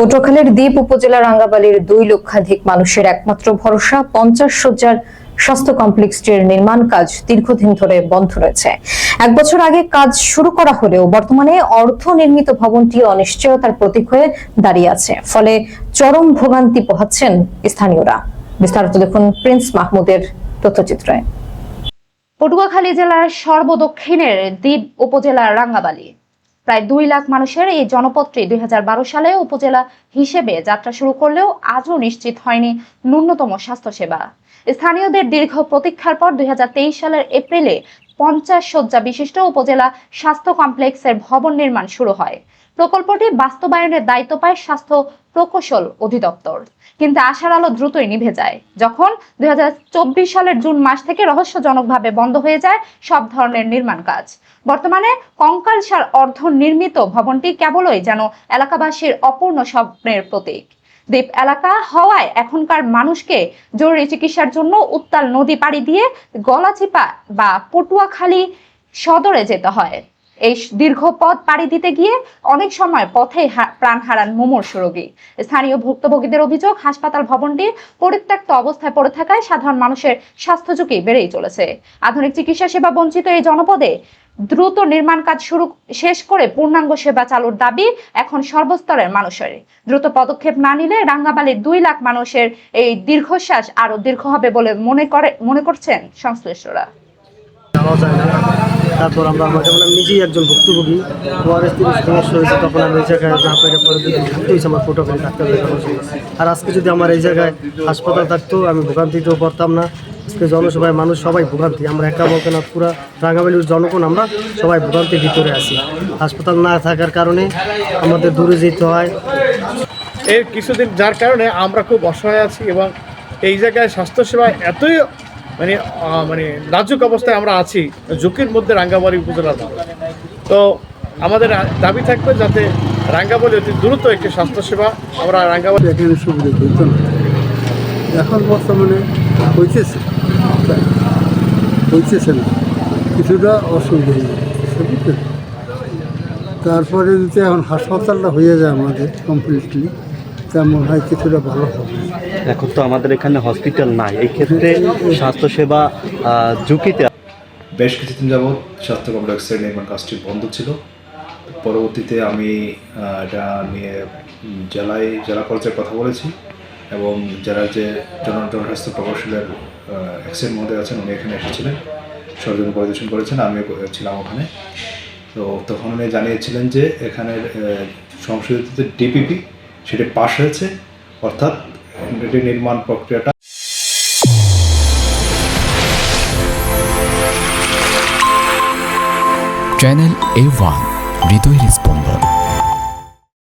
পটুয়াখালীর দ্বীপ উপজেলা রাঙ্গাবালির 2 লক্ষাধিক মানুষের একমাত্র ভরসা 50 শয্যার স্বাস্থ্য কমপ্লেক্সটির নির্মাণ কাজ দীর্ঘদিন ধরে বন্ধ রয়েছে। 1 বছর আগে কাজ শুরু করা হলেও বর্তমানে অর্ধ নির্মিত ভবনটি অনিশ্চয়তার প্রতীক হয়ে দাঁড়িয়ে আছে, ফলে চরম ভোগান্তি পোহাচ্ছেন স্থানীয়রা। বিস্তারিত দেখুন প্রিন্স মাহমুদের তথ্যচিত্রে। পটুয়াখালী জেলার সর্বদক্ষিণের দ্বীপ উপজেলা রাঙ্গাবালি। প্রায় 2 লাখ মানুষের এই জনপদটি 2012 সালে উপজেলা হিসেবে যাত্রা শুরু করলেও আজও নিশ্চিত হয়নি ন্যূনতম স্বাস্থ্যসেবা। স্থানীয়দের দীর্ঘ প্রতীক্ষার পর 2023 সালের এপ্রিলে 50 শয্যা বিশিষ্ট উপজেলা স্বাস্থ্য কমপ্লেক্সের ভবন নির্মাণ শুরু হয়। প্রকল্পটি বাস্তবায়নের দায়িত্ব পায় স্বাস্থ্য প্রকৌশল অধিদপ্তর, কিন্তু আশার আলো দ্রুতই নিভে যায় যখন 2024 সালের জুন মাস থেকে রহস্যজনকভাবে বন্ধ হয়ে যায় সব ধরনের নির্মাণ কাজ। বর্তমানে কঙ্কালসার অর্ধ নির্মিত ভবনটি কেবলই যেন এলাকাবাসীর অপূর্ণ স্বপ্নের প্রতীক। দ্বীপ এলাকা হওয়ায় এখনকার মানুষকে জরুরি চিকিৎসার জন্য উত্তাল নদী পাড়ি দিয়ে গলাচিপা বা পটুয়াখালী সদরে যেতে হয়। এই দীর্ঘ পথ পাড়ি দিতে গিয়ে অনেক সময় পথে প্রাণ হারান মুমূর্ষু রোগী। স্থানীয় ভুক্তভোগীদের অভিযোগ, হাসপাতাল ভবনটি পরিত্যক্ত অবস্থায় পড়ে থাকায় সাধারণ মানুষের স্বাস্থ্য ঝুঁকি বেড়েই চলেছে। আধুনিক চিকিৎসা সেবা বঞ্চিত এই জনপদে দ্রুত নির্মাণ কাজ শেষ করে পূর্ণাঙ্গ সেবা চালুর দাবি এখন সর্বস্তরের মানুষের। দ্রুত পদক্ষেপ না নিলে রাঙ্গাবালির 2 লাখ মানুষের এই দীর্ঘশ্বাস আরো দীর্ঘ হবে বলে মনে করছেন সংশ্লিষ্টরা। তারপর আমরা নিজেই একজন ভুক্তভোগী, সমস্যা হয়েছে, তখন আমি এই জায়গায় থাকতে হয়েছে আমার পটুয়াখালী ডাক্তার দেখানো ছিল। আর আজকে যদি আমার এই জায়গায় হাসপাতাল থাকতো আমি ভোগান্তিতেও পড়তাম না। আজকে জনসভায় মানুষ সবাই ভোগান্তি, আমরা একা বলতে না, পুরা রাঙ্গাবালির জনগণ আমরা সবাই ভোগান্তির ভিতরে আছি। হাসপাতাল না থাকার কারণে আমাদের দূরে যেতে হয়। এর কিছুদিন যার কারণে আমরা খুব অসহায় আছি এবং এই জায়গায় স্বাস্থ্যসেবা এতই মানে নাজুক অবস্থায় আমরা আছি, ঝুঁকির মধ্যে রাঙ্গাবালি উপজেলার মানুষ। তো আমাদের দাবি থাকবে যাতে রাঙ্গাবালি অতি দ্রুত একটি স্বাস্থ্যসেবা আমরা রাঙ্গাবালি এখানে সুবিধা হইতো না, এখন বর্তমানে হইতেছে না, কিছুটা অসুবিধা হয়ে যাচ্ছে বুঝলেন। তারপরে যদি এখন হাসপাতালটা হয়ে যায় আমাদের কমপ্লিটলি, তা মনে হয় কিছুটা ভালো হবে। এখন তো আমাদের এখানে হসপিটাল নাই, এই ক্ষেত্রে স্বাস্থ্যসেবা ঝুঁকিতে। বেশ কিছুদিন যাবৎ স্বাস্থ্য কমপ্লেক্সের নির্মাণ কাজটি বন্ধ ছিল। পরবর্তীতে আমি এটা নিয়ে জেলা পর্যায়ে কথা বলেছি এবং জেলার যে জনস্বাস্থ্য প্রকৌশলের এক্সেন মহোদয় আছেন, উনি এখানে এসেছিলেন, সরজমিন পরিদর্শন করেছেন, আমিও ছিলাম ওখানে। তো তখন উনি জানিয়েছিলেন যে এখানের সংশোধিত ডিপিপি সেটি পাস হয়েছে, অর্থাৎ এটি নির্মাণ প্রক্রিয়াটা। চ্যানেল A1 হৃদয়ের স্পন্দন।